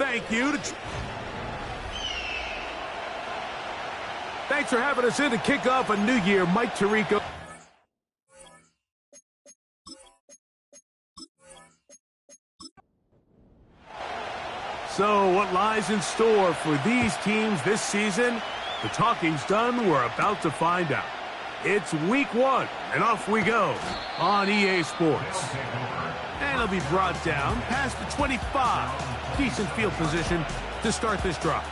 thank you. Thanks for having us in to kick off a new year, Mike Tirico. So what lies in store for these teams this season? The talking's done. We're about to find out. It's week 1, and off we go on EA Sports. And it'll be brought down past the 25. Decent field position to start this drive.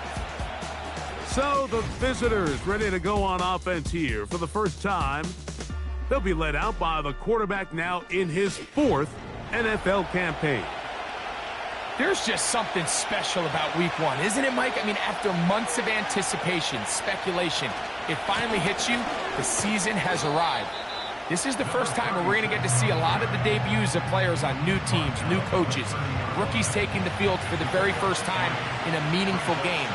So the visitors ready to go on offense here for the first time. They'll be led out by the quarterback now in his 4th NFL campaign. There's just something special about week 1, isn't it, Mike? I mean, after months of anticipation, speculation, it finally hits you. The season has arrived. This is the first time where we're going to get to see a lot of the debuts of players on new teams, new coaches, rookies taking the field for the very first time in a meaningful game.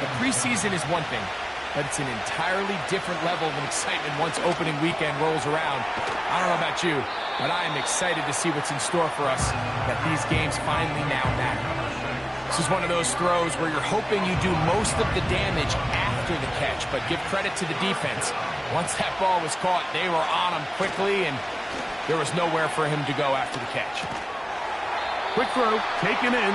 The preseason is one thing, but it's an entirely different level of excitement once opening weekend rolls around. I don't know about you, but I am excited to see what's in store for us, that these games finally now matter. This is one of those throws where you're hoping you do most of the damage after the catch, but give credit to the defense. Once that ball was caught, they were on him quickly, and there was nowhere for him to go after the catch. Quick throw, taken in.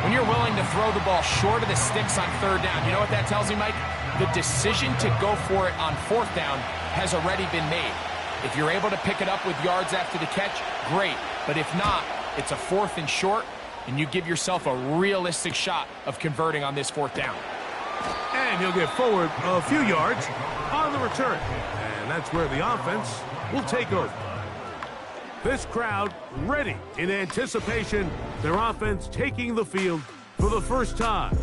When you're willing to throw the ball short of the sticks on 3rd down, you know what that tells me, Mike? The decision to go for it on 4th down has already been made. If you're able to pick it up with yards after the catch, great. But if not, it's a 4th and short, and you give yourself a realistic shot of converting on this 4th down. And he'll get forward a few yards on the return. And that's where the offense will take over. This crowd ready in anticipation. Their offense taking the field for the first time.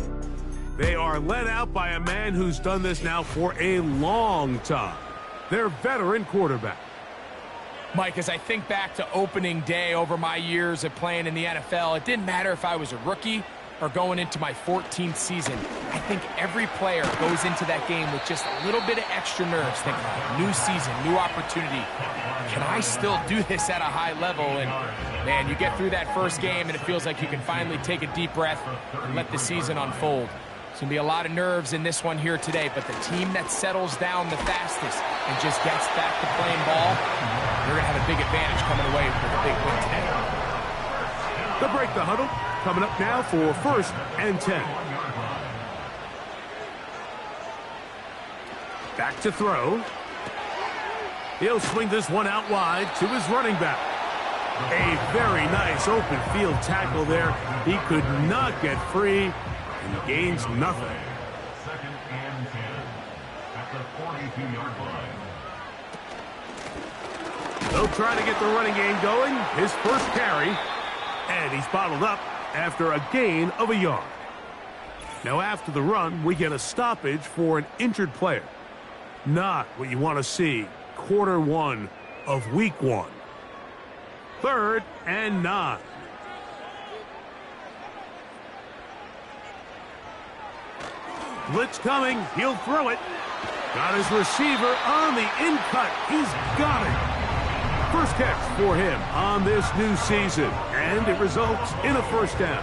They are led out by a man who's done this now for a long time. Their veteran quarterback. Mike, as I think back to opening day over my years of playing in the NFL, it didn't matter if I was a rookie or going into my 14th season. I think every player goes into that game with just a little bit of extra nerves, thinking, new season, new opportunity. Can I still do this at a high level? And, man, you get through that first game, and it feels like you can finally take a deep breath and let the season unfold. There's going to be a lot of nerves in this one here today, but the team that settles down the fastest and just gets back to playing ball, they're going to have a big advantage coming away with a big win today. They'll break the huddle. Coming up now for 1st and 10. Back to throw. He'll swing this one out wide to his running back. A very nice open field tackle there. He could not get free and gains nothing. 2nd and 10 at the 42-yard line. They'll try to get the running game going. His first carry. And he's bottled up after a gain of a yard. Now after the run, we get a stoppage for an injured player. Not what you want to see. Quarter 1 of week 1. 3rd and 9. Blitz coming. He'll throw it. Got his receiver on the in-cut. He's got it. First catch for him on this new season, and it results in a 1st down.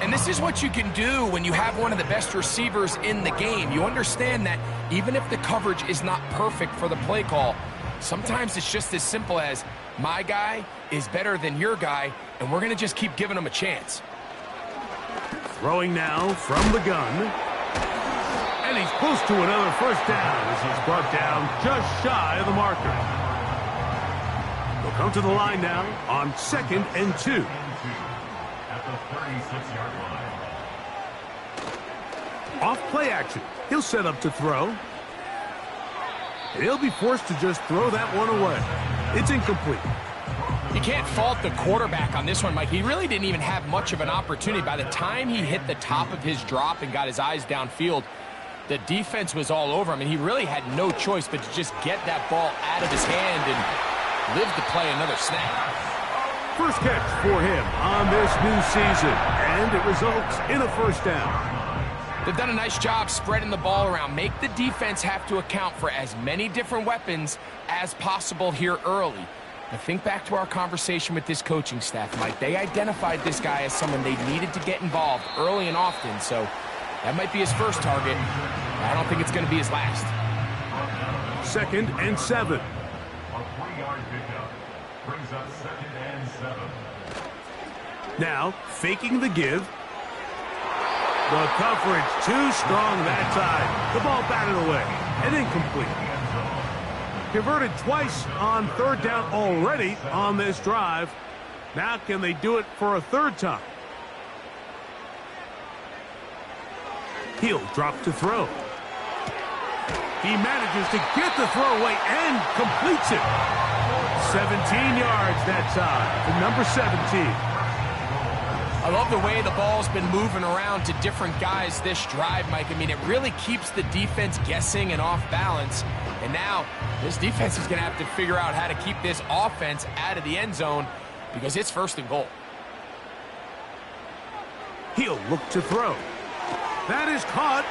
And this is what you can do when you have one of the best receivers in the game. You understand that even if the coverage is not perfect for the play call, sometimes it's just as simple as, my guy is better than your guy, and we're going to just keep giving him a chance. Throwing now from the gun. And he's close to another 1st down as he's brought down just shy of the marker. They'll come to the line now on 2nd and 2. At the 36-yard line. Off play action. He'll set up to throw. And he'll be forced to just throw that one away. It's incomplete. You can't fault the quarterback on this one, Mike. He really didn't even have much of an opportunity. By the time he hit the top of his drop and got his eyes downfield, the defense was all over him, and he really had no choice but to just get that ball out of his hand and live to play another snap. First catch for him on this new season, and it results in a 1st down. They've done a nice job spreading the ball around. Make the defense have to account for as many different weapons as possible here early. Now think back to our conversation with this coaching staff, Mike. They identified this guy as someone they needed to get involved early and often, so that might be his first target. I don't think it's going to be his last. 2nd and 7. A 3-yard pickup brings up 2nd and 7. Now, faking the give. The coverage too strong that time. The ball batted away and incomplete. Converted twice on 3rd down already on this drive. Now can they do it for a 3rd time? He'll drop to throw. He manages to get the throw away and completes it. 17 yards that time to number 17. I love the way the ball's been moving around to different guys this drive, Mike. I mean, it really keeps the defense guessing and off balance. And now this defense is going to have to figure out how to keep this offense out of the end zone because it's 1st and goal. He'll look to throw. That is caught.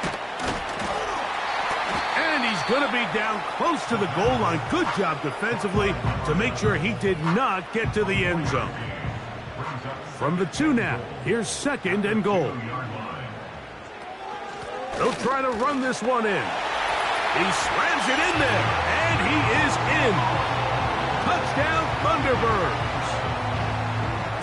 And he's going to be down close to the goal line. Good job defensively to make sure he did not get to the end zone. From the 2 now, here's 2nd and goal. They'll try to run this one in. He slams it in there, and he is in. Touchdown, Thunderbirds.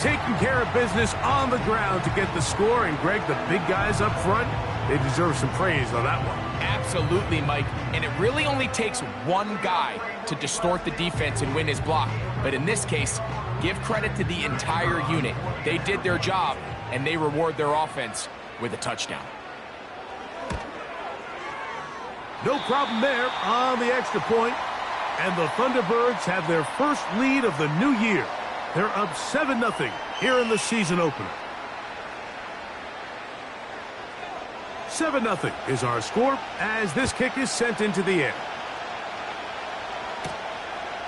Taking care of business on the ground to get the score, and Greg, the big guys up front, they deserve some praise on that one. Absolutely, Mike. And it really only takes one guy to distort the defense and win his block. But in this case, give credit to the entire unit. They did their job, and they reward their offense with a touchdown. No problem there on the extra point. And the Thunderbirds have their first lead of the new year. They're up 7-0 here in the season opener. 7-0 is our score as this kick is sent into the air.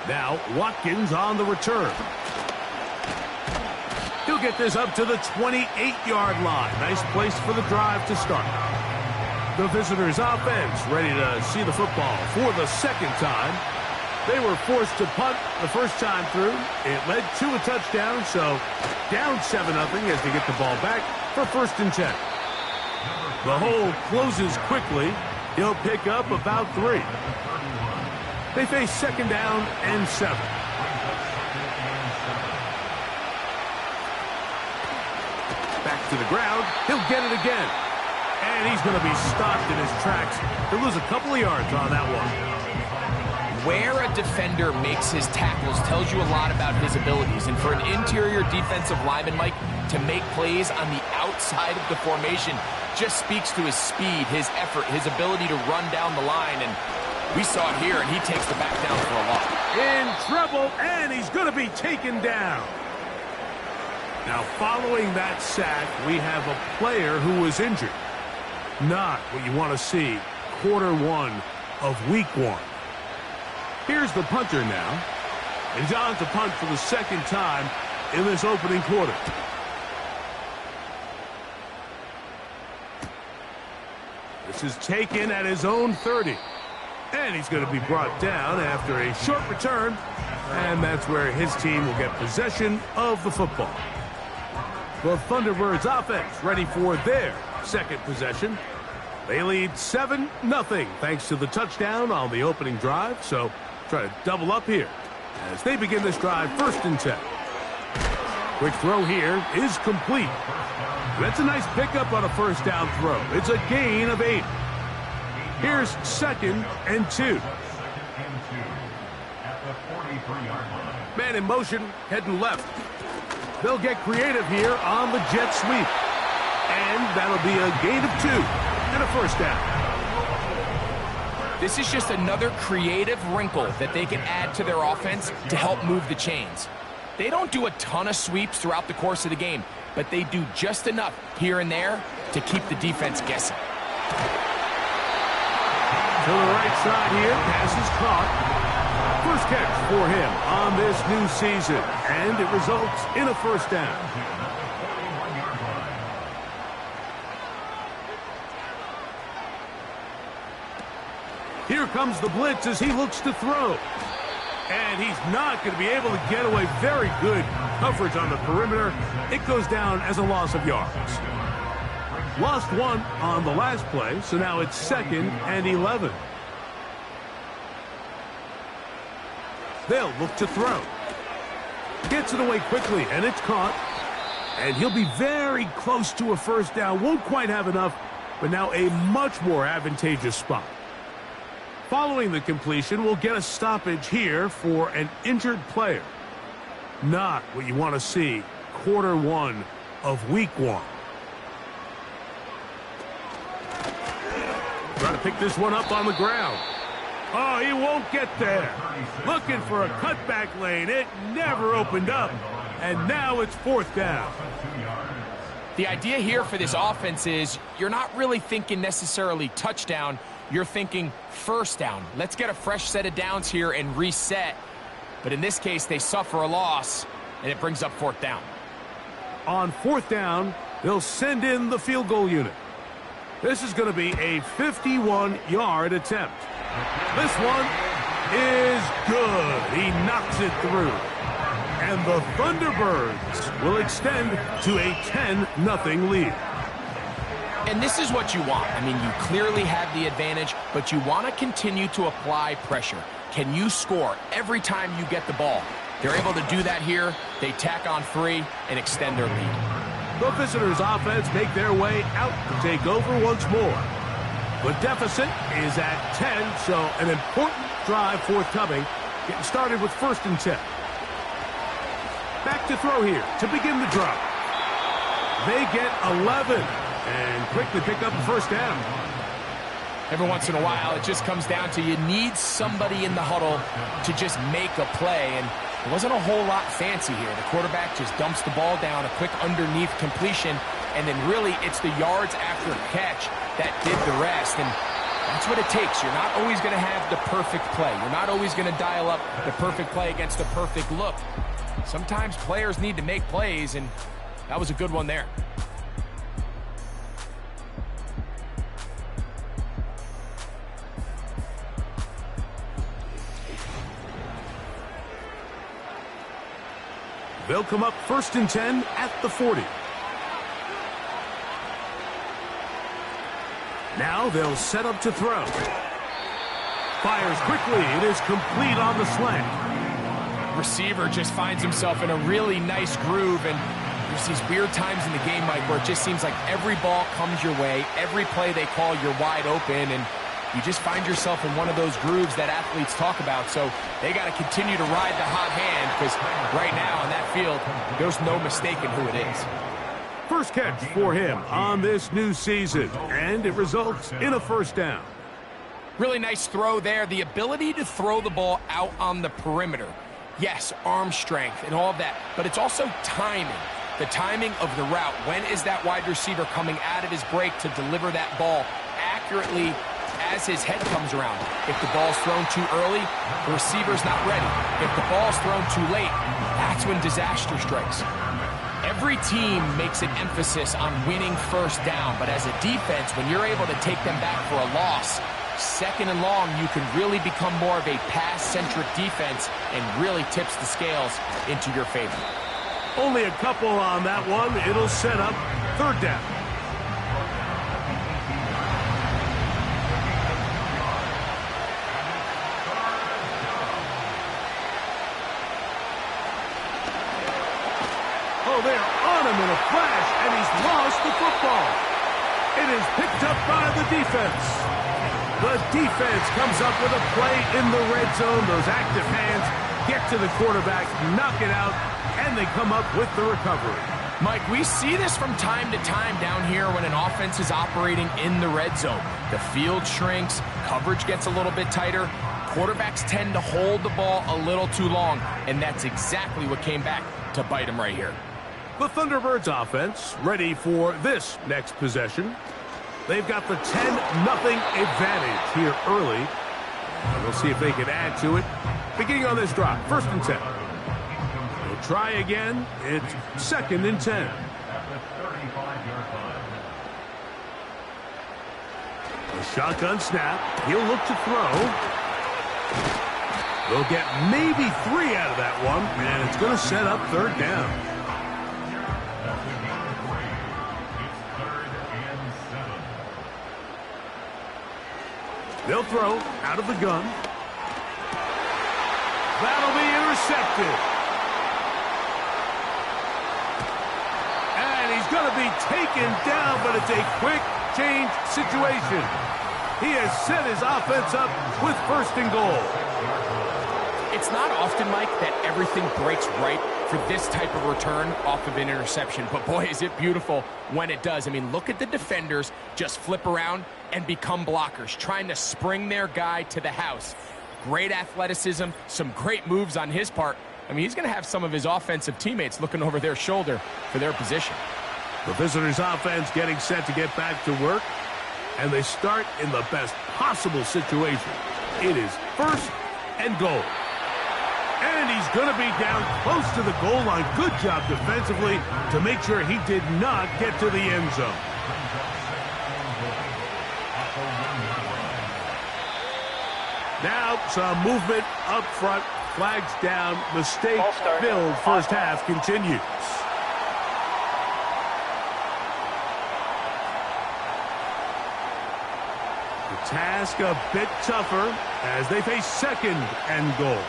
Now Watkins on the return. He'll get this up to the 28-yard line. Nice place for the drive to start. The visitors' offense ready to see the football for the 2nd time. They were forced to punt the first time through. It led to a touchdown, so down 7-0 as they get the ball back for 1st and 10. The hole closes quickly. He'll pick up about 3. They face 2nd down and 7. Back to the ground. He'll get it again. And he's going to be stopped in his tracks. He'll lose a couple of yards on that one. Where a defender makes his tackles tells you a lot about his abilities. And for an interior defensive lineman, Mike, to make plays on the outside of the formation just speaks to his speed, his effort, his ability to run down the line. And we saw it here, and he takes the back down for a loss. In trouble, and he's going to be taken down. Now, following that sack, we have a player who was injured. Not what you want to see quarter 1 of week 1. Here's the punter now. And he's on to punt for the 2nd time in this opening quarter. This is taken at his own 30. And he's going to be brought down after a short return. And that's where his team will get possession of the football. The Thunderbirds offense ready for their 2nd possession. They lead 7-0 thanks to the touchdown on the opening drive. So try to double up here as they begin this drive 1st and 10. Quick throw here is complete. That's a nice pickup on a 1st down throw. It's a gain of 8. Here's 2nd and 2. Man in motion, heading left. They'll get creative here on the jet sweep. And that'll be a gain of 2 and a 1st down. This is just another creative wrinkle that they can add to their offense to help move the chains. They don't do a ton of sweeps throughout the course of the game, but they do just enough here and there to keep the defense guessing. To the right side here, pass is caught. First catch for him on this new season, and it results in a 1st down. Here comes the blitz as he looks to throw. And he's not going to be able to get away. Very good coverage on the perimeter. It goes down as a loss of yards. Lost one on the last play, so now it's 2nd and 11. They'll look to throw. Gets it away quickly, and it's caught. And he'll be very close to a first down. Won't quite have enough, but now a much more advantageous spot. Following the completion, we'll get a stoppage here for an injured player. Not what you want to see quarter one of week 1. Trying to pick this one up on the ground. Oh, he won't get there. Looking for a cutback lane. It never opened up. And now it's 4th down. The idea here for this offense is you're not really thinking necessarily touchdown. You're thinking first down. Let's get a fresh set of downs here and reset. But in this case, they suffer a loss, and it brings up 4th down. On 4th down, they'll send in the field goal unit. This is going to be a 51-yard attempt. This one is good. He knocks it through. And the Thunderbirds will extend to a 10-0 lead. And this is what you want. I mean, you clearly have the advantage, but you want to continue to apply pressure. Can you score every time you get the ball? They're able to do that here. They tack on 3 and extend their lead. The visitors' offense make their way out to take over once more. The deficit is at 10, so an important drive forthcoming. Getting started with 1st and 10. Back to throw here to begin the drive. They get 11 and quickly pick up a first down. Every once in a while, it just comes down to you need somebody in the huddle to just make a play, and it wasn't a whole lot fancy here. The quarterback just dumps the ball down, a quick underneath completion, and then really it's the yards after catch that did the rest, and that's what it takes. You're not always going to have the perfect play. You're not always going to dial up the perfect play against the perfect look. Sometimes players need to make plays, and that was a good one there. They'll come up 1st and 10 at the 40. Now they'll set up to throw. Fires quickly. It is complete on the slant. Receiver just finds himself in a really nice groove, and there's these weird times in the game, Mike, where it just seems like every ball comes your way. Every play they call, you're wide open, and you just find yourself in one of those grooves that athletes talk about. So they got to continue to ride the hot hand, because right now on that field, there's no mistaking who it is. First catch for him on this new season, and it results in a first down. Really nice throw there. The ability to throw the ball out on the perimeter. Yes, arm strength and all of that, but it's also timing. The timing of the route. When is that wide receiver coming out of his break to deliver that ball accurately as his head comes around? If the ball's thrown too early, the receiver's not ready. If the ball's thrown too late, that's when disaster strikes. Every team makes an emphasis on winning first down, but as a defense, when you're able to take them back for a loss, 2nd and long, you can really become more of a pass-centric defense and really tips the scales into your favor. Only a couple on that one. It'll set up 3rd down. Oh, they're on him in a flash, and he's lost the football. It is picked up by the defense. The defense comes up with a play in the red zone. Those active hands get to the quarterback, knock it out, and they come up with the recovery. Mike, we see this from time to time down here when an offense is operating in the red zone. The field shrinks, coverage gets a little bit tighter, quarterbacks tend to hold the ball a little too long, and that's exactly what came back to bite them right here. The Thunderbirds offense ready for this next possession. They've got the 10-0 advantage here early. And we'll see if they can add to it. Beginning on this drive, 1st and 10. They'll try again. It's 2nd and 10. A shotgun snap. He'll look to throw. They'll get maybe 3 out of that one, and it's going to set up third down. They'll throw out of the gun. That'll be intercepted. And he's going to be taken down, but it's a quick change situation. He has set his offense up with first and goal. It's not often, Mike, that everything breaks right for this type of return off of an interception. But boy, is it beautiful when it does. I mean, look at the defenders just flip around and become blockers, trying to spring their guy to the house. Great athleticism, some great moves on his part. I mean, he's going to have some of his offensive teammates looking over their shoulder for their position. The visitors' offense getting set to get back to work, and they start in the best possible situation. It is first and goal. And he's going to be down close to the goal line. Good job defensively to make sure he did not get to the end zone. Now some movement up front. Flags down. Mistake-filled first half continues. The task a bit tougher as they face second and goal.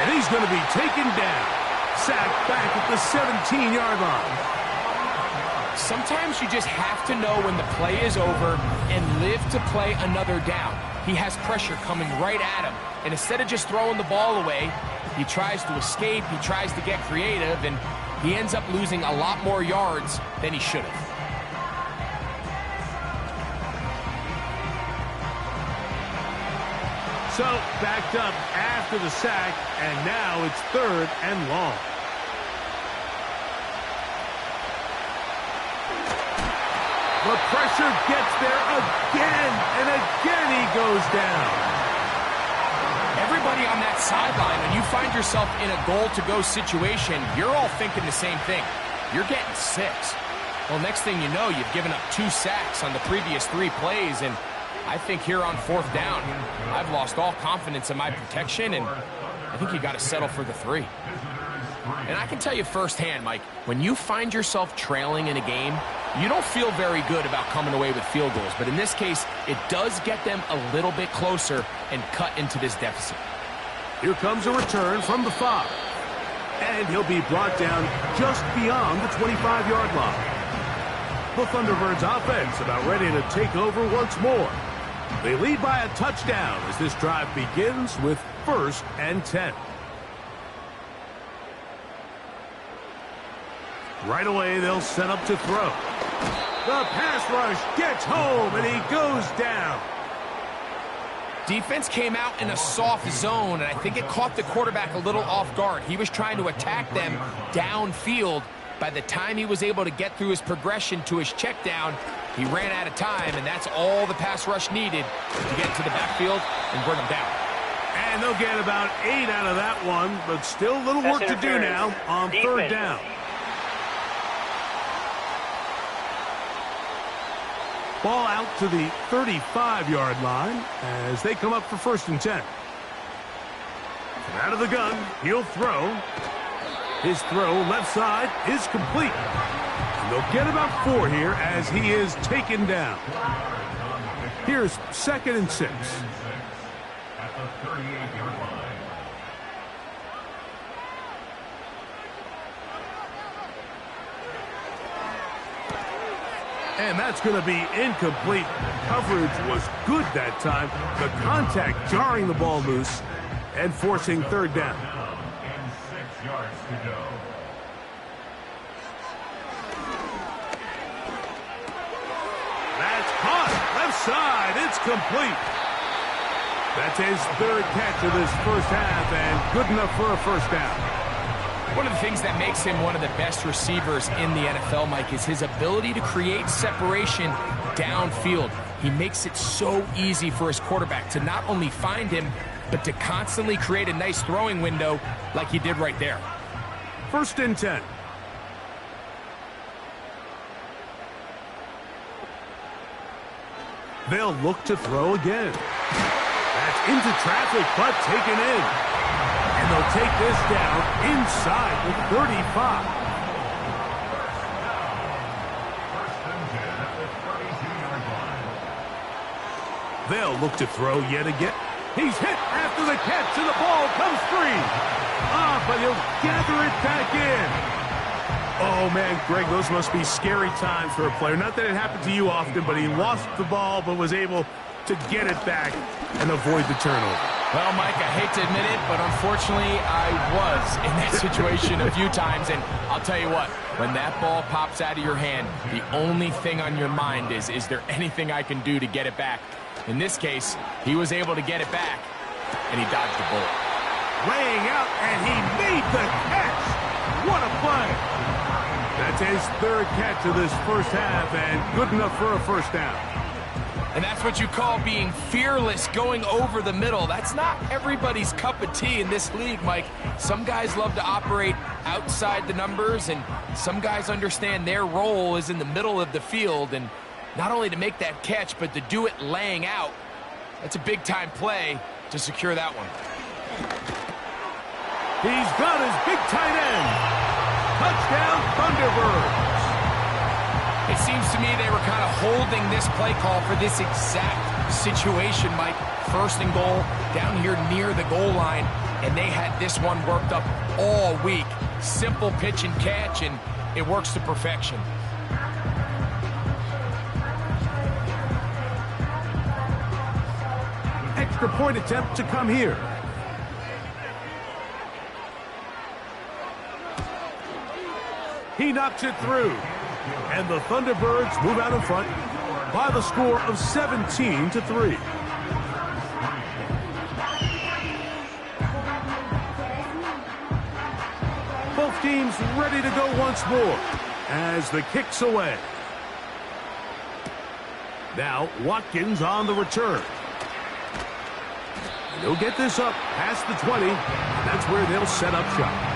And he's going to be taken down. Sacked back at the 17-yard line. Sometimes you just have to know when the play is over and live to play another down. He has pressure coming right at him. And instead of just throwing the ball away, he tries to escape, he tries to get creative, and he ends up losing a lot more yards than he should have. So, backed up after the sack, and now it's third and long. The pressure gets there again, and again he goes down. Everybody on that sideline, when you find yourself in a goal-to-go situation, you're all thinking the same thing. You're getting 6. Well, next thing you know, you've given up 2 sacks on the previous 3 plays, and I think here on 4th down, I've lost all confidence in my protection, and I think you got to settle for the 3. And I can tell you firsthand, Mike, when you find yourself trailing in a game, you don't feel very good about coming away with field goals. But in this case, it does get them a little bit closer and cut into this deficit. Here comes a return from the 5. And he'll be brought down just beyond the 25-yard line. The Thunderbirds offense about ready to take over once more. They lead by a touchdown as this drive begins with 1st and 10. Right away, they'll set up to throw. The pass rush gets home, and he goes down. Defense came out in a soft zone, and I think it caught the quarterback a little off guard. He was trying to attack them downfield. By the time he was able to get through his progression to his check down, he ran out of time, and that's all the pass rush needed to get to the backfield and bring him down. And they'll get about 8 out of that one, but still a little work to do now on 3rd down. Ball out to the 35-yard line as they come up for 1st and 10. From out of the gun, he'll throw. His throw left side is complete. And they'll get about 4 here as he is taken down. Here's 2nd and 6. At the 38-yard line. And that's going to be incomplete. Coverage was good that time. The contact jarring the ball loose and forcing 3rd down. And 6 yards to go. That's caught. Left side. It's complete. That's his 3rd catch of this first half and good enough for a 1st down. One of the things that makes him one of the best receivers in the NFL, Mike, is his ability to create separation downfield. He makes it so easy for his quarterback to not only find him, but to constantly create a nice throwing window like he did right there. 1st and 10. They'll look to throw again. That's into traffic, but taken in. And they'll take this down inside the 35. They'll look to throw yet again. He's hit after the catch, and the ball comes free. But he'll gather it back in. Oh, man, Greg, those must be scary times for a player. Not that it happened to you often, but he lost the ball but was able to get it back and avoid the turnover. Well, Mike, I hate to admit it, but unfortunately, I was in that situation a few times. And I'll tell you what, when that ball pops out of your hand, the only thing on your mind is there anything I can do to get it back? In this case, he was able to get it back, and he dodged the bullet. Laying out, and he made the catch. What a play. That's his third catch of this first half, and good enough for a first down. And that's what you call being fearless, going over the middle. That's not everybody's cup of tea in this league, Mike. Some guys love to operate outside the numbers, and some guys understand their role is in the middle of the field, and not only to make that catch, but to do it laying out. That's a big-time play to secure that one. He's got his big tight end. Touchdown, Thunderbirds. It seems to me they were kind of holding this play call for this exact situation, Mike. First and goal, down here near the goal line, and they had this one worked up all week. Simple pitch and catch, and it works to perfection. Extra point attempt to come here. He knocks it through. And the Thunderbirds move out in front by the score of 17-3. Both teams ready to go once more as the kick's away. Now Watkins on the return. He'll get this up past the 20. That's where they'll set up shop.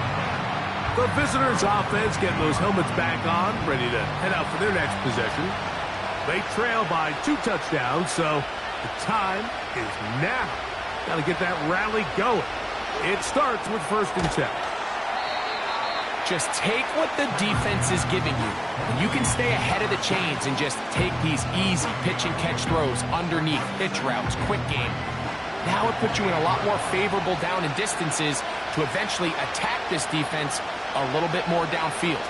The visitors' offense getting those helmets back on, ready to head out for their next possession. They trail by 2 touchdowns, so the time is now. Got to get that rally going. It starts with 1st and 10. Just take what the defense is giving you. And you can stay ahead of the chains and just take these easy pitch and catch throws underneath, pitch routes, quick game. Now it puts you in a lot more favorable down and distances to eventually attack this defense a little bit more downfield.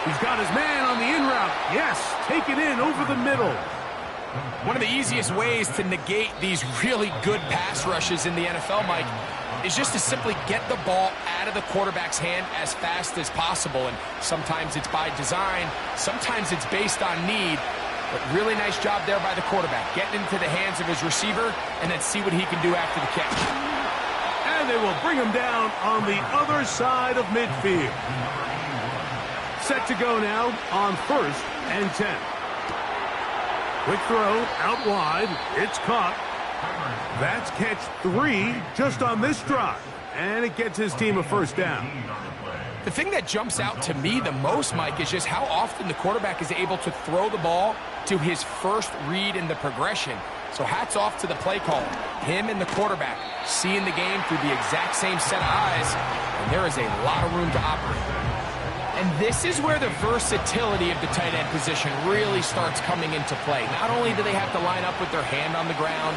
He's got his man on the in route. Yes, take it in over the middle. One of the easiest ways to negate these really good pass rushes in the NFL, Mike, is just to simply get the ball out of the quarterback's hand as fast as possible. And sometimes it's by design, sometimes it's based on need. But really nice job there by the quarterback, getting into the hands of his receiver and then see what he can do after the catch. And they will bring him down on the other side of midfield. Set to go now on 1st and 10. Quick throw out wide. It's caught. That's catch 3 just on this drive. And it gets his team a first down. The thing that jumps out to me the most, Mike, is just how often the quarterback is able to throw the ball to his first read in the progression. So hats off to the play caller. Him and the quarterback seeing the game through the exact same set of eyes, and there is a lot of room to operate. And this is where the versatility of the tight end position really starts coming into play. Not only do they have to line up with their hand on the ground,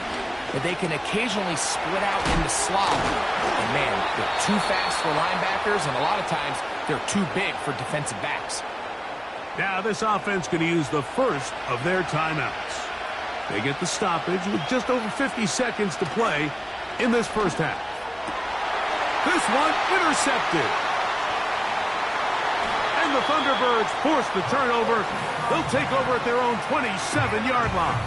but they can occasionally split out in the slot. And man, they're too fast for linebackers, and a lot of times they're too big for defensive backs. Now this offense going to use the first of their timeouts. They get the stoppage with just over 50 seconds to play in this first half. This one intercepted. And the Thunderbirds force the turnover. They'll take over at their own 27-yard line.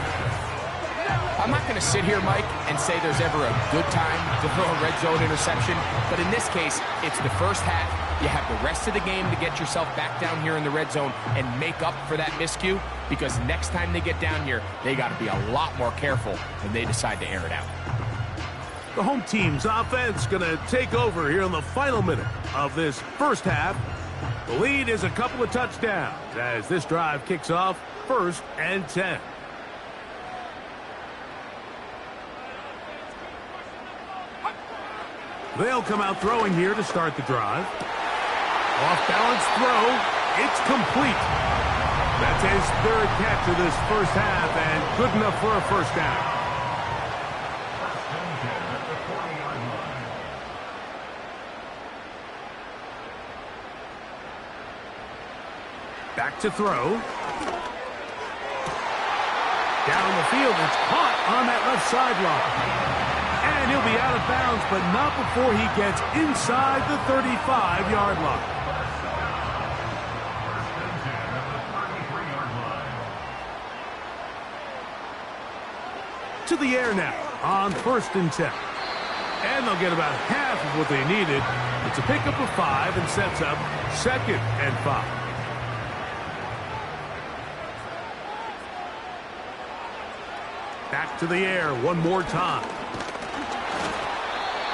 I'm not going to sit here, Mike, and say there's ever a good time to throw a red zone interception, but in this case, it's the first half. You have the rest of the game to get yourself back down here in the red zone and make up for that miscue, because next time they get down here, they got to be a lot more careful when they decide to air it out. The home team's offense going to take over here in the final minute of this first half. The lead is a couple of touchdowns as this drive kicks off 1st and 10. They'll come out throwing here to start the drive. Off-balance throw. It's complete. That's his 3rd catch of this first half and good enough for a first down. Back to throw. Down the field, it's caught on that left sideline. And he'll be out of bounds, but not before he gets inside the 35-yard line. To the air now on 1st and 10. And they'll get about half of what they needed. It's a pickup of 5 and sets up 2nd and 5. Back to the air one more time.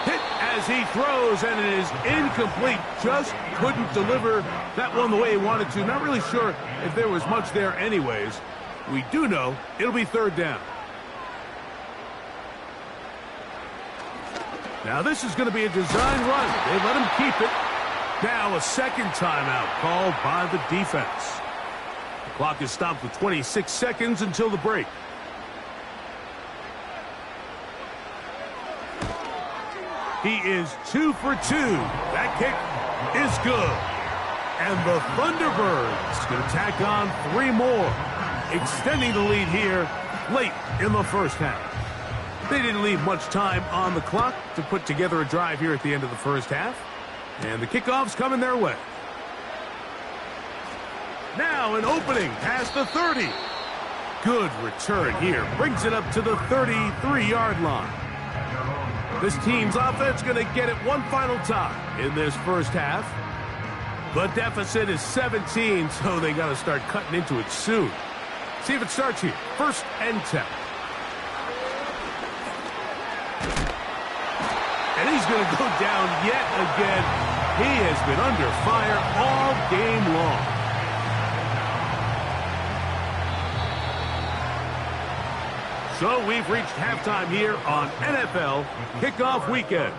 Hit as he throws, and it is incomplete. Just couldn't deliver that one the way he wanted to. Not really sure if there was much there anyways. We do know it'll be 3rd down. Now this is going to be a design run. They let him keep it. Now a 2nd timeout called by the defense. The clock is stopped with 26 seconds until the break. He is 2 for 2. That kick is good. And the Thunderbirds going to tack on 3 more, extending the lead here late in the first half. They didn't leave much time on the clock to put together a drive here at the end of the first half. And the kickoff's coming their way. Now an opening past the 30. Good return here. Brings it up to the 33-yard line. This team's offense going to get it one final time in this first half. The deficit is 17, so they got to start cutting into it soon. See if it starts here. 1st and 10. And he's going to go down yet again. He has been under fire all game long. So we've reached halftime here on NFL Kickoff Weekend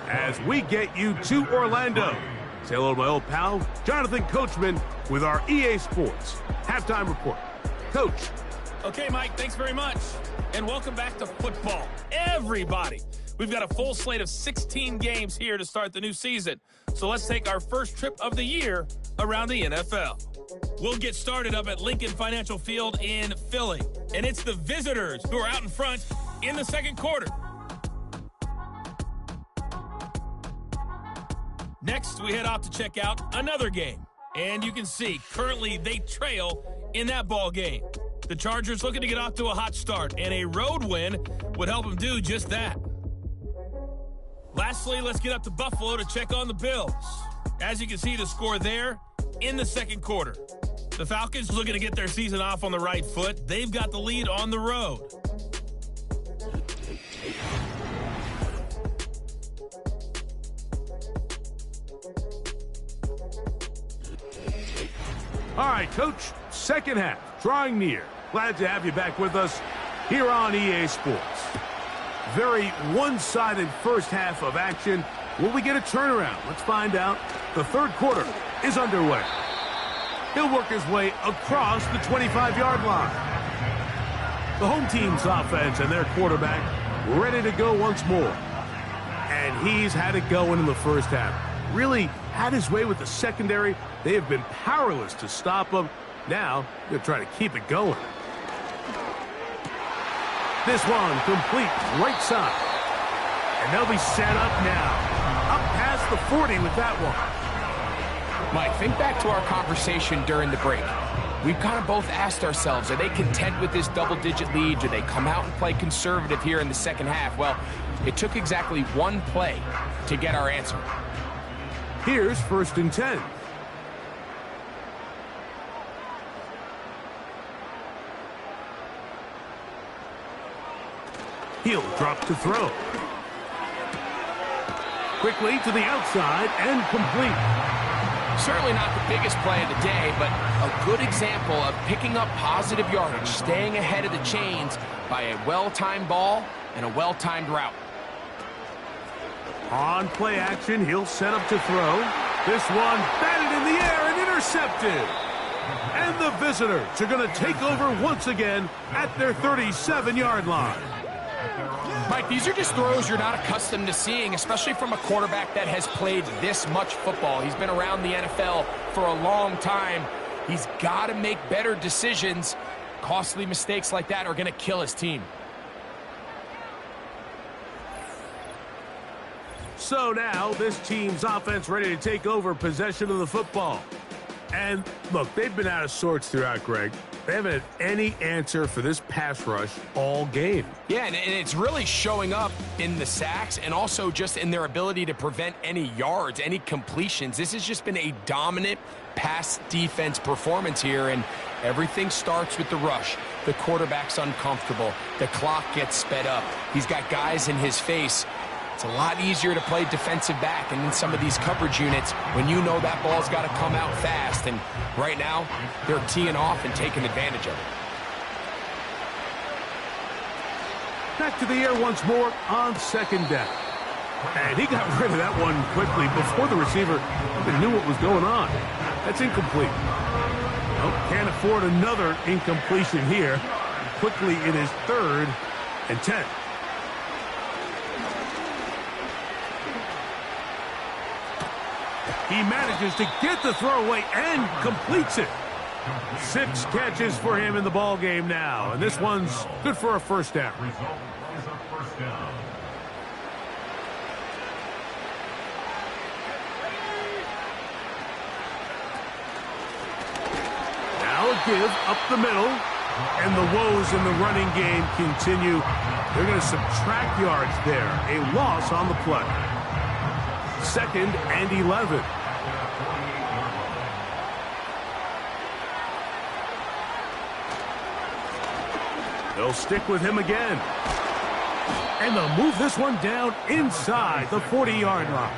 as we get you to Orlando. Say hello to my old pal, Jonathan Coachman, with our EA Sports Halftime Report. Coach. Okay, Mike, thanks very much. And welcome back to football. Everybody. We've got a full slate of 16 games here to start the new season. So let's take our first trip of the year around the NFL. We'll get started up at Lincoln Financial Field in Philly. And it's the visitors who are out in front in the 2nd quarter. Next, we head off to check out another game. And you can see, currently they trail in that ball game. The Chargers looking to get off to a hot start, and a road win would help them do just that. Lastly, let's get up to Buffalo to check on the Bills. As you can see, the score there in the 2nd quarter. The Falcons looking to get their season off on the right foot. They've got the lead on the road. All right, Coach, 2nd half, drawing near. Glad to have you back with us here on EA Sports. Very one-sided first half of action. Will we get a turnaround? Let's find out. The 3rd quarter is underway. He'll work his way across the 25-yard line. The home team's offense and their quarterback ready to go once more. And he's had it going in the first half. Really had his way with the secondary. They have been powerless to stop him. Now, they'll try to keep it going. This one complete right side. And they'll be set up now. Up past the 40 with that one. Mike, think back to our conversation during the break. We've kind of both asked ourselves, are they content with this double-digit lead? Do they come out and play conservative here in the 2nd half? Well, it took exactly one play to get our answer. Here's 1st and 10. He'll drop to throw. Quickly to the outside and complete. Certainly not the biggest play of the day, but a good example of picking up positive yardage, staying ahead of the chains by a well-timed ball and a well-timed route. On play action, he'll set up to throw. This one batted in the air and intercepted. And the visitors are going to take over once again at their 37-yard line. Mike, these are just throws you're not accustomed to seeing, especially from a quarterback that has played this much football. He's been around the NFL for a long time. He's got to make better decisions. Costly mistakes like that are going to kill his team. So now this team's offense ready to take over possession of the football. And look, they've been out of sorts throughout, Greg. They haven't had any answer for this pass rush all game. Yeah, and it's really showing up in the sacks and also just in their ability to prevent any yards, any completions. This has just been a dominant pass defense performance here, and everything starts with the rush. The quarterback's uncomfortable. The clock gets sped up. He's got guys in his face. It's a lot easier to play defensive back and in some of these coverage units when you know that ball's got to come out fast. And right now, they're teeing off and taking advantage of it. Back to the air once more on second down. And he got rid of that one quickly before the receiver even knew what was going on. That's incomplete. Nope, can't afford another incompletion here. Quickly it is 3rd and 10. He manages to get the throw away and completes it. 6 catches for him in the ball game now, and this one's good for a first down. Now a give up the middle, and the woes in the running game continue. They're going to subtract yards there. A loss on the play. 2nd and 11. They'll stick with him again. And they'll move this one down inside the 40-yard line.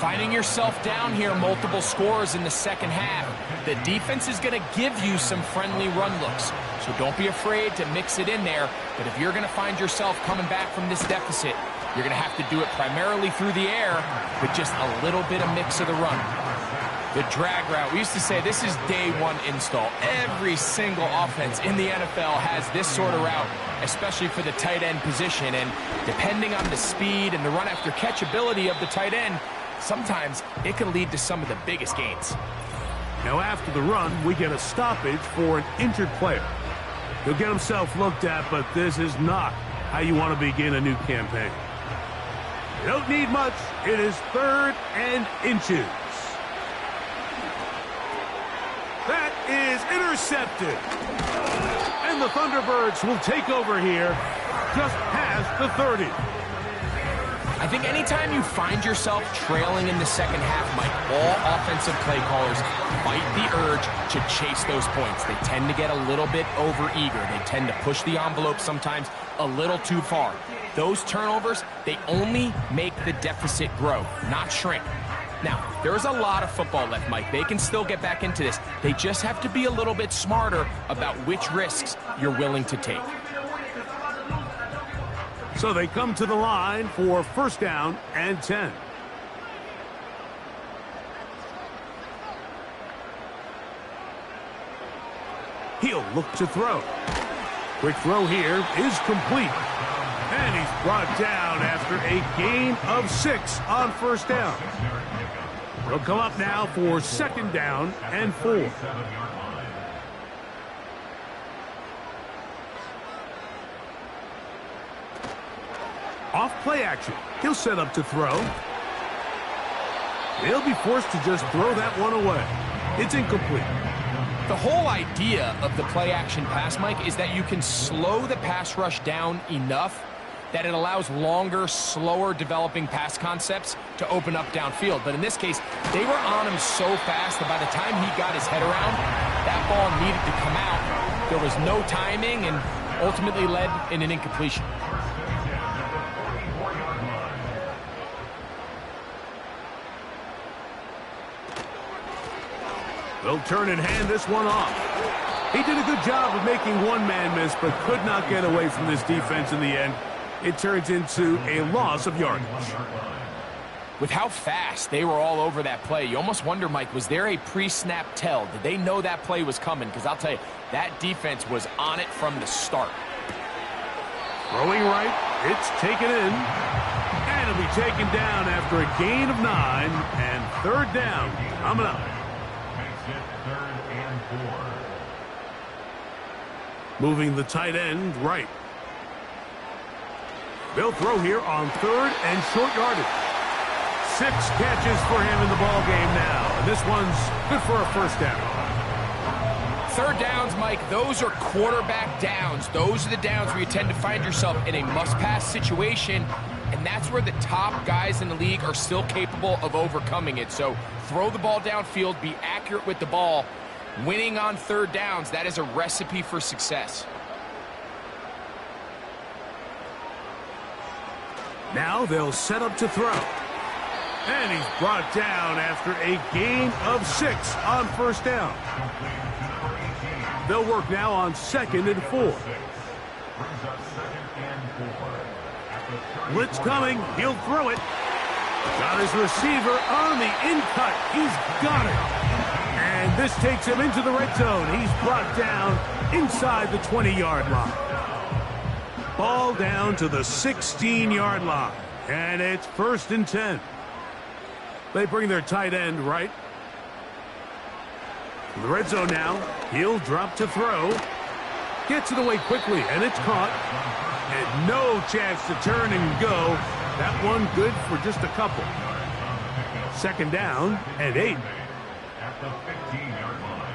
Finding yourself down here, multiple scores in the second half. The defense is going to give you some friendly run looks. So don't be afraid to mix it in there. But if you're going to find yourself coming back from this deficit, you're going to have to do it primarily through the air with just a little bit of mix of the run. The drag route, we used to say this is day one install. Every single offense in the NFL has this sort of route, especially for the tight end position. And depending on the speed and the run after catch ability of the tight end, sometimes it can lead to some of the biggest gains. Now after the run, we get a stoppage for an injured player. He'll get himself looked at, but this is not how you want to begin a new campaign. You don't need much. It is 3rd and inches. That is intercepted. And the Thunderbirds will take over here just past the 30. I think anytime you find yourself trailing in the second half, Mike, all offensive play callers fight the urge to chase those points. They tend to get a little bit overeager. They tend to push the envelope sometimes a little too far. Those turnovers, they only make the deficit grow, not shrink. Now, there's a lot of football left, Mike. They can still get back into this. They just have to be a little bit smarter about which risks you're willing to take. So they come to the line for 1st down and 10. He'll look to throw. Quick throw here is complete. And he's brought down after a gain of 6 on 1st down. He'll come up now for 2nd down and 4. Off play action. He'll set up to throw. He'll be forced to just throw that one away. It's incomplete. The whole idea of the play action pass, Mike, is that you can slow the pass rush down enough that it allows longer, slower developing pass concepts to open up downfield. But in this case, they were on him so fast that by the time he got his head around, that ball needed to come out. There was no timing and ultimately led in an incompletion. They'll turn and hand this one off. He did a good job of making one man miss, but could not get away from this defense in the end. It turns into a loss of yardage. With how fast they were all over that play, you almost wonder, Mike, was there a pre-snap tell? Did they know that play was coming? Because I'll tell you, that defense was on it from the start. Throwing right, it's taken in. And it'll be taken down after a gain of 9, and third down coming up. Makes it 3rd and 4. Moving the tight end right. They'll throw here on 3rd and short yardage. 6 catches for him in the ball game now. And this one's good for a first down. Third downs, Mike, those are quarterback downs. Those are the downs where you tend to find yourself in a must-pass situation, and that's where the top guys in the league are still capable of overcoming it. So throw the ball downfield, be accurate with the ball. Winning on third downs, that is a recipe for success. Now they'll set up to throw. And he's brought down after a gain of 6 on first down. They'll work now on 2nd and 4. Blitz coming. He'll throw it. Got his receiver on the in-cut. He's got it. And this takes him into the red zone. He's brought down inside the 20-yard line. Ball down to the 16-yard line. And it's 1st and 10. They bring their tight end right. In the red zone now. He'll drop to throw. Gets it away quickly, and it's caught. And no chance to turn and go. That one good for just a couple. 2nd down and 8. At the 15-yard line.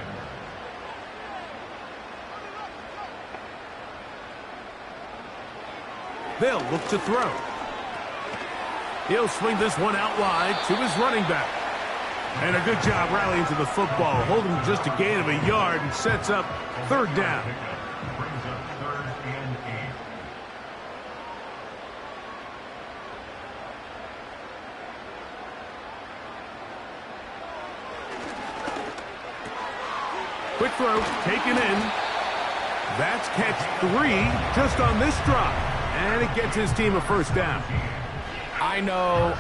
They'll look to throw. He'll swing this one out wide to his running back. And a good job rallying to the football, holding just a gain of a yard and sets up 3rd down. Brings up 3rd and 8. Quick throw, taken in. That's catch 3 just on this drop. And it gets his team a first down. I know,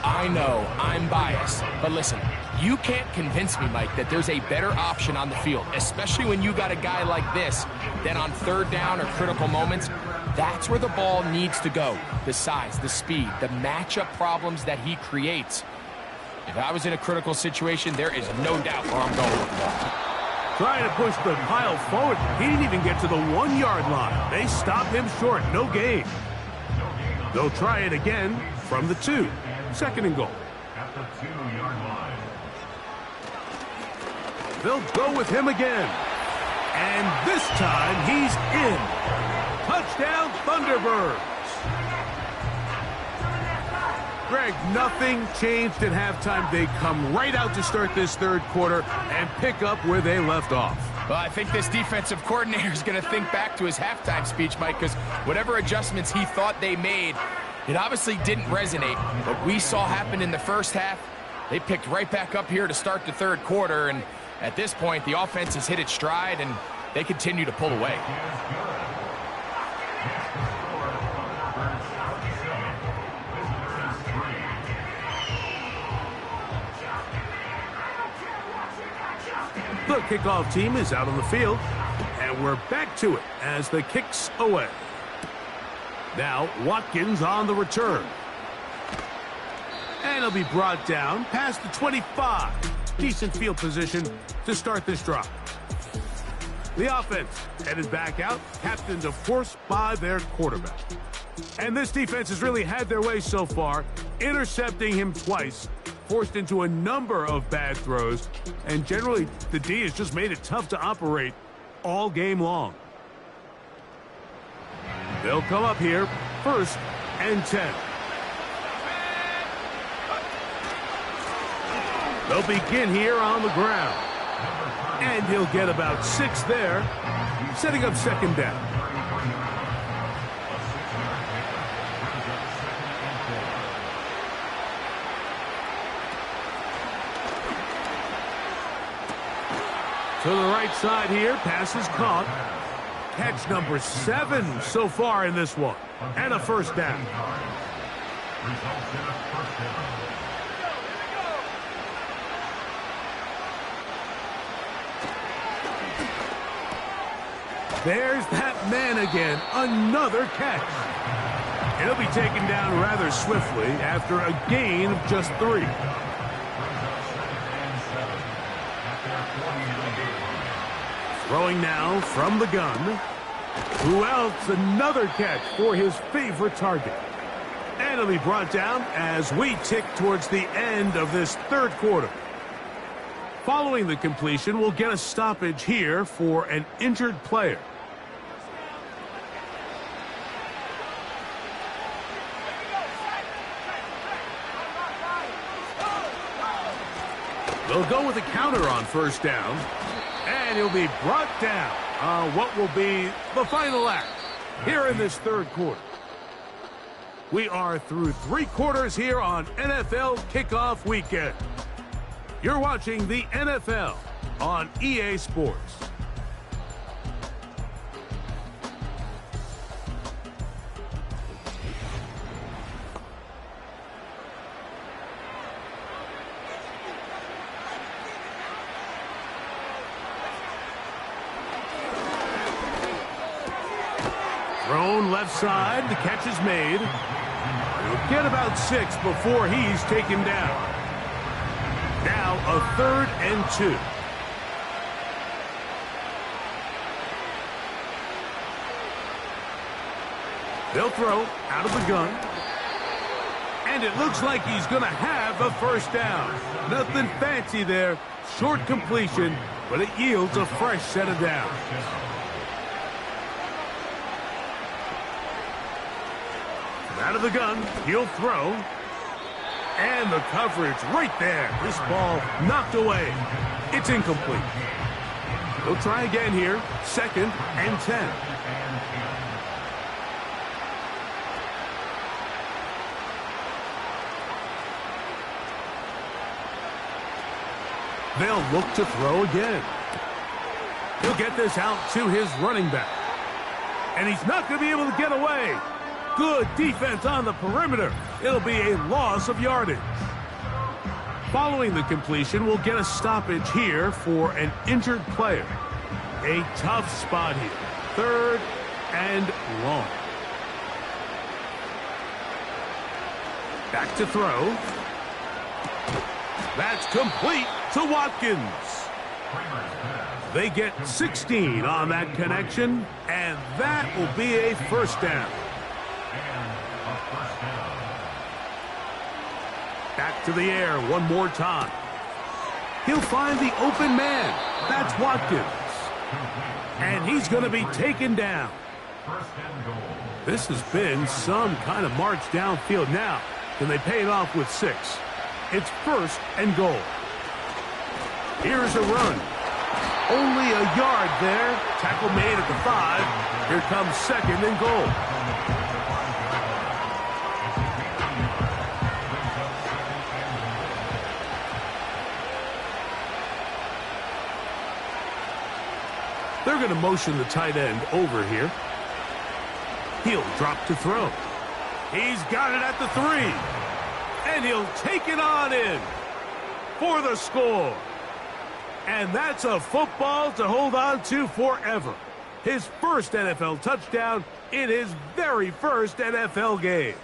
I'm biased. But listen, you can't convince me, Mike, that there's a better option on the field, especially when you got a guy like this, that on third down or critical moments, that's where the ball needs to go. The size, the speed, the matchup problems that he creates. If I was in a critical situation, there is no doubt where I'm going with the ball. Trying to push the pile forward. He didn't even get to the 1-yard line. They stop him short. No gain. They'll try it again from the 2. 2nd and goal. At the 2-yard line. They'll go with him again. And this time he's in. Touchdown Thunderbirds. Greg, nothing changed at halftime. They come right out to start this 3rd quarter and pick up where they left off. Well, I think this defensive coordinator is going to think back to his halftime speech, Mike, because whatever adjustments he thought they made, it obviously didn't resonate. What we saw happen in the first half, they picked right back up here to start the 3rd quarter, and at this point, the offense has hit its stride, and they continue to pull away. The kickoff team is out on the field, and we're back to it as the kick's away. Now, Watkins on the return. And he'll be brought down past the 25. Decent field position to start this drive. The offense headed back out, captained, of course, by their quarterback. And this defense has really had their way so far, intercepting him twice, forced into a number of bad throws, and generally the D has just made it tough to operate all game long. They'll come up here, 1st and 10. They'll begin here on the ground. And he'll get about 6 there, setting up 2nd down. To the right side here. Pass is caught. Catch number 7 so far in this one. And a first down. Results in a first down. There's that man again. Another catch. He'll be taken down rather swiftly after a gain of just 3. Throwing now from the gun. Who else? Another catch for his favorite target. And he'll be brought down as we tick towards the end of this third quarter. Following the completion, we'll get a stoppage here for an injured player. They'll go with a counter on first down. And he'll be brought down on what will be the final act here in this third quarter. We are through 3 quarters here on NFL Kickoff Weekend. You're watching the NFL on EA Sports. Thrown left side, the catch is made. He'll get about 6 before he's taken down. Now a 3rd and 2. They'll throw out of the gun. And it looks like he's going to have a first down. Nothing fancy there. Short completion, but it yields a fresh set of downs. Out of the gun, he'll throw. And the coverage right there. This ball knocked away. It's incomplete. He'll try again here. 2nd and 10. They'll look to throw again. He'll get this out to his running back. And he's not going to be able to get away. Good defense on the perimeter. It'll be a loss of yardage. Following the completion, we'll get a stoppage here for an injured player. A tough spot here. 3rd and long. Back to throw. That's complete to Watkins. They get 16 on that connection, and that will be a first down. Back to the air one more time. He'll find the open man. That's Watkins. And he's going to be taken down. This has been some kind of march downfield now. Can they pay it off with 6? It's 1st and goal. Here's a run. Only a yard there. Tackle made at the 5. Here comes 2nd and goal. They're going to motion the tight end over here. He'll drop to throw. He's got it at the 3. And he'll take it on in for the score. And that's a football to hold on to forever. His first NFL touchdown in his very first NFL game.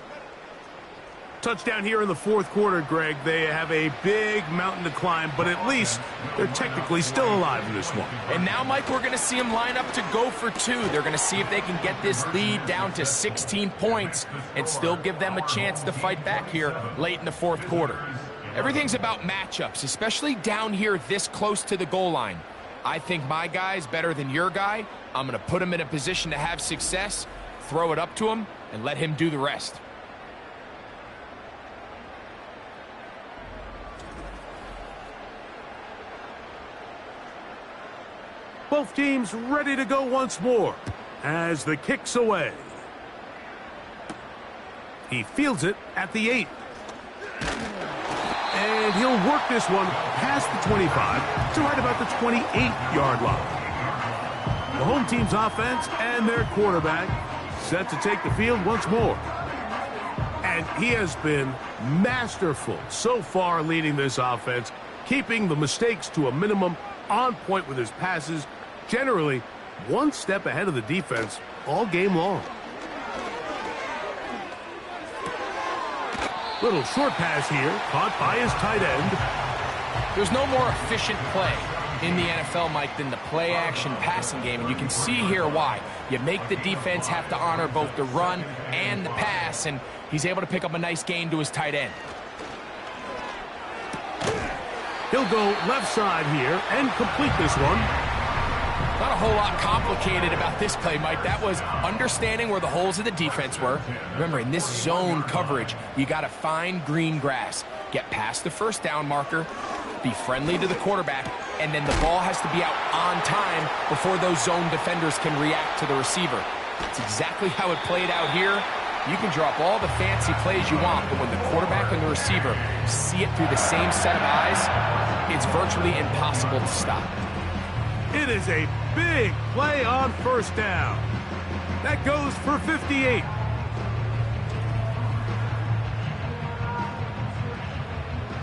Touchdown here in the 4th quarter, Greg. They have a big mountain to climb, but at least they're technically still alive in this one. And now, Mike, we're going to see them line up to go for 2. They're going to see if they can get this lead down to 16 points and still give them a chance to fight back here late in the 4th quarter. Everything's about matchups, especially down here this close to the goal line. I think my guy's better than your guy. I'm going to put him in a position to have success, throw it up to him, and let him do the rest. Both teams ready to go once more as the kick's away. He fields it at the 8. And he'll work this one past the 25 to right about the 28-yard line. The home team's offense and their quarterback set to take the field once more. And he has been masterful so far leading this offense, keeping the mistakes to a minimum, on point with his passes, generally one step ahead of the defense all game long. Little short pass here, caught by his tight end. There's no more efficient play in the NFL, Mike, than the play-action passing game, and you can see here why. You make the defense have to honor both the run and the pass, and he's able to pick up a nice gain to his tight end. He'll go left side here and complete this one. Not a whole lot complicated about this play, Mike. That was understanding where the holes of the defense were. Remember, in this zone coverage, you got to find green grass. Get past the first down marker, be friendly to the quarterback, and then the ball has to be out on time before those zone defenders can react to the receiver. It's exactly how it played out here. You can drop all the fancy plays you want, but when the quarterback and the receiver see it through the same set of eyes, it's virtually impossible to stop. It is a big play on first down. That goes for 58.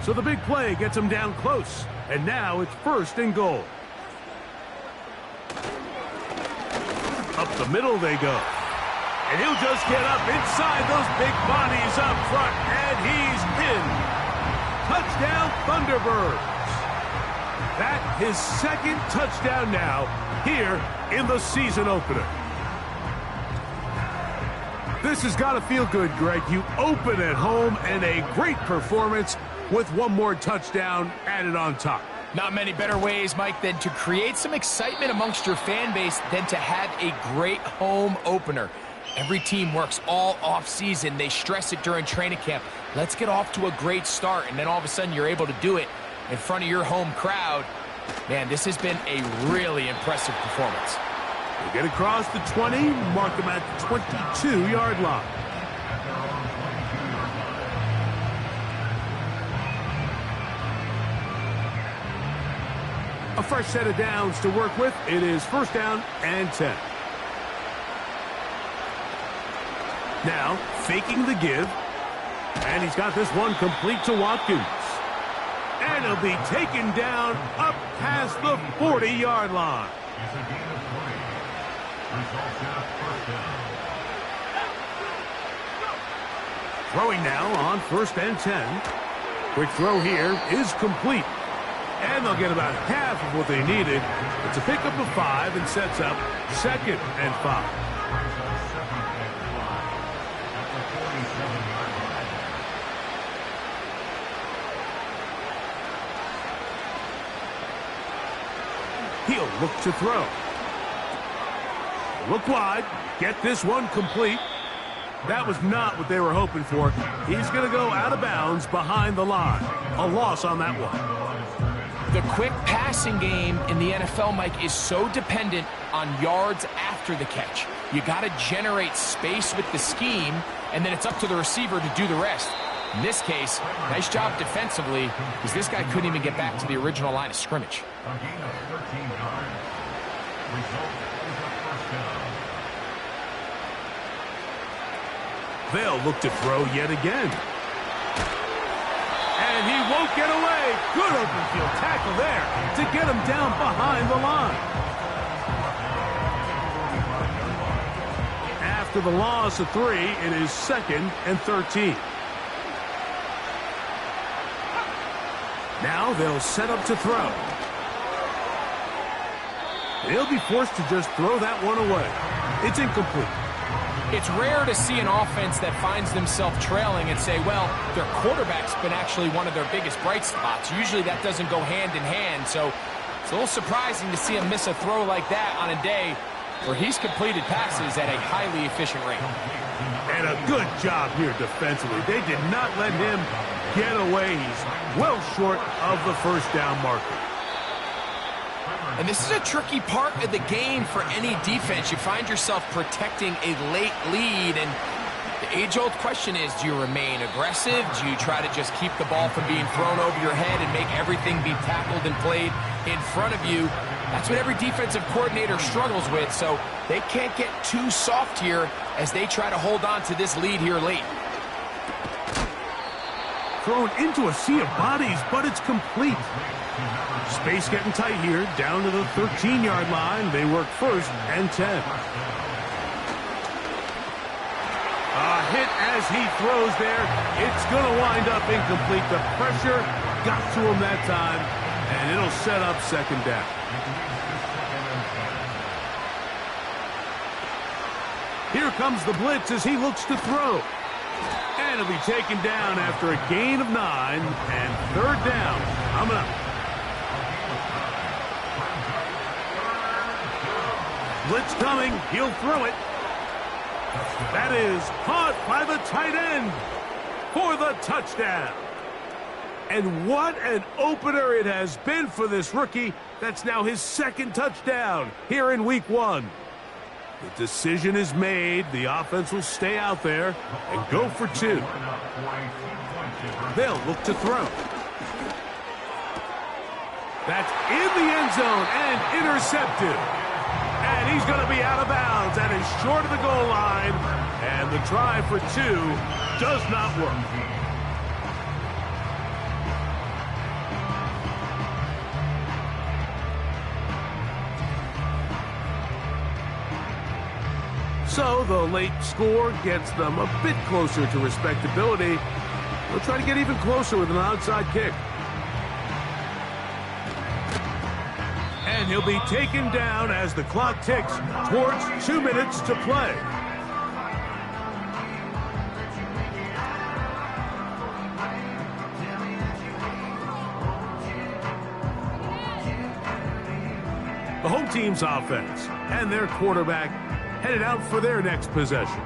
So the big play gets him down close. And now it's first and goal. Up the middle they go. And he'll just get up inside those big bodies up front. And he's in. Touchdown, Thunderbirds. That his second touchdown now here in the season opener. This has got to feel good, Greg. You open at home and a great performance with one more touchdown added on top. Not many better ways, Mike, than to create some excitement amongst your fan base than to have a great home opener. Every team works all off-season. They stress it during training camp. Let's get off to a great start, and then all of a sudden you're able to do it in front of your home crowd. Man, this has been a really impressive performance. They get across the 20, mark them at the 22-yard line. A fresh set of downs to work with. It is first down and 10. Now, faking the give. And he's got this one complete to Watkins. And he'll be taken down up past the 40-yard line. It's a gain of 3. Results in a first down. Throwing now on first and 10. Quick throw here is complete. And they'll get about half of what they needed. It's a pickup of 5 and sets up second and 5. He'll look to throw. Look wide. Get this one complete. That was not what they were hoping for. He's going to go out of bounds behind the line. A loss on that one. The quick passing game in the NFL, Mike, is so dependent on yards after the catch. You got to generate space with the scheme, and then it's up to the receiver to do the rest. In this case, nice job defensively, because this guy couldn't even get back to the original line of scrimmage. A gain of 13 yards. Result is a first down. They'll look to throw yet again. And he won't get away. Good open field tackle there to get him down behind the line. After the loss of 3, it is second and 13. Now they'll set up to throw. They'll be forced to just throw that one away. It's incomplete. It's rare to see an offense that finds themselves trailing and say, well, their quarterback's been actually one of their biggest bright spots. Usually that doesn't go hand in hand, so it's a little surprising to see him miss a throw like that on a day where he's completed passes at a highly efficient rate. And a good job here defensively. They did not let him get away. He's well short of the first down marker. And this is a tricky part of the game for any defense. You find yourself protecting a late lead, and The age-old question is, do you remain aggressive? Do you try to just keep the ball from being thrown over your head and make everything be tackled and played in front of you? That's what every defensive coordinator struggles with, so they can't get too soft here as they try to hold on to this lead here late. Thrown into a sea of bodies, but it's complete. Space getting tight here, down to the 13-yard line. They work 1st and 10. A hit as he throws there. It's going to wind up incomplete. The pressure got to him that time, and it'll set up 2nd down. Here comes the blitz as he looks to throw. And he'll be taken down after a gain of 9, and 3rd down. Coming up. Blitz coming. He'll throw it. That is caught by the tight end for the touchdown. And what an opener it has been for this rookie. That's now his 2nd touchdown here in week 1. The decision is made. The offense will stay out there and go for 2. They'll look to throw. That's in the end zone and intercepted. And he's going to be out of bounds. That is short of the goal line. And the try for 2 does not work. So the late score gets them a bit closer to respectability. They'll try to get even closer with an onside kick. And he'll be taken down as the clock ticks towards 2 minutes to play. The home team's offense and their quarterback headed out for their next possession.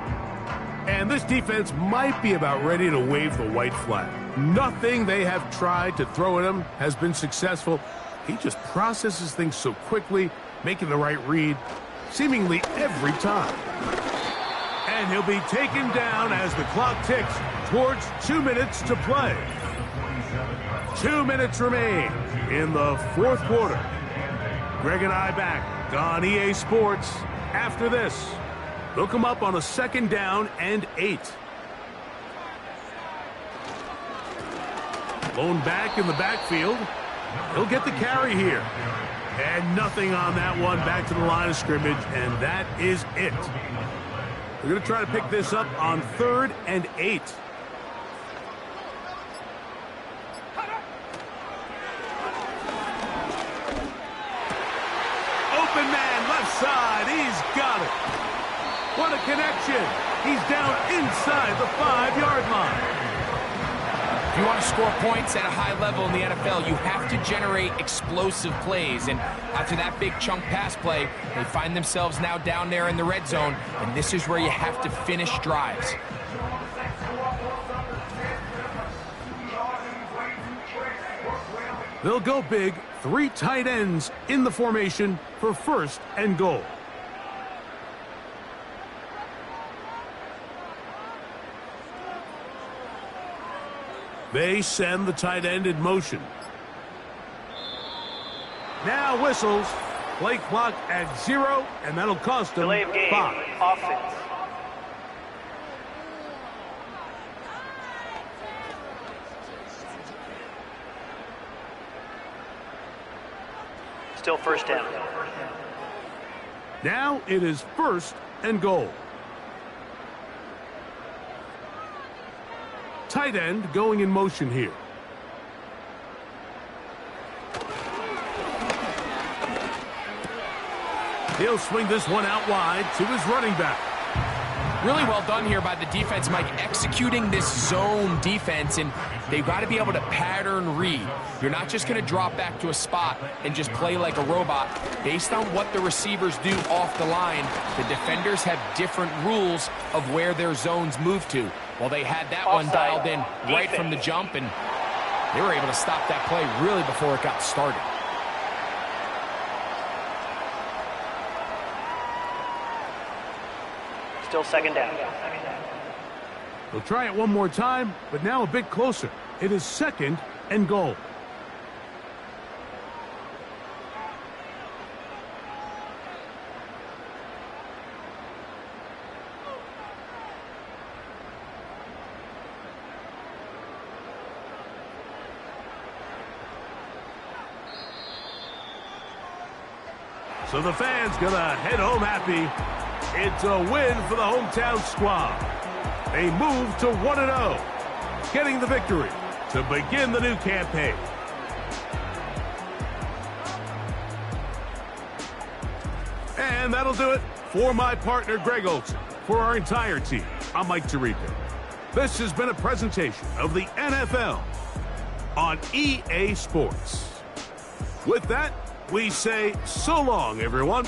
And this defense might be about ready to wave the white flag. Nothing they have tried to throw at him has been successful. He just processes things so quickly, making the right read seemingly every time. And he'll be taken down as the clock ticks towards 2 minutes to play. 2 minutes remain in the 4th quarter. Greg and I back on EA Sports after this. They'll come up on a 2nd down and 8. Blown back in the backfield. He'll get the carry here. And nothing on that one. Back to the line of scrimmage, and that is it. We're going to try to pick this up on 3rd and 8. Open man, left side. He's got it. What a connection. He's down inside the 5-yard line. If you want to score points at a high level in the NFL, you have to generate explosive plays. And after that big chunk pass play, they find themselves now down there in the red zone. And this is where you have to finish drives. They'll go big. 3 tight ends in the formation for 1st and goal. They send the tight end in motion. Now whistles. Play clock at 0, and that'll cost them 5. Offense. Still 1st down. Now it is 1st and goal. Tight end going in motion here. He'll swing this one out wide to his running back. Really well done here by the defense, Mike, executing this zone defense, and they've got to be able to pattern read. You're not just going to drop back to a spot and just play like a robot. Based on what the receivers do off the line, the defenders have different rules of where their zones move to. Well, they had that one dialed in right from the jump, and they were able to stop that play really before it got started. Still 2nd down. They'll try it one more time, but now a bit closer. It is 2nd and goal. So the fans gonna head home happy. It's a win for the hometown squad. They move to 1-0, getting the victory to begin the new campaign. And that'll do it for my partner, Greg Olson. For our entire team, I'm Mike Tirico. This has been a presentation of the NFL on EA Sports. With that, we say so long, everyone.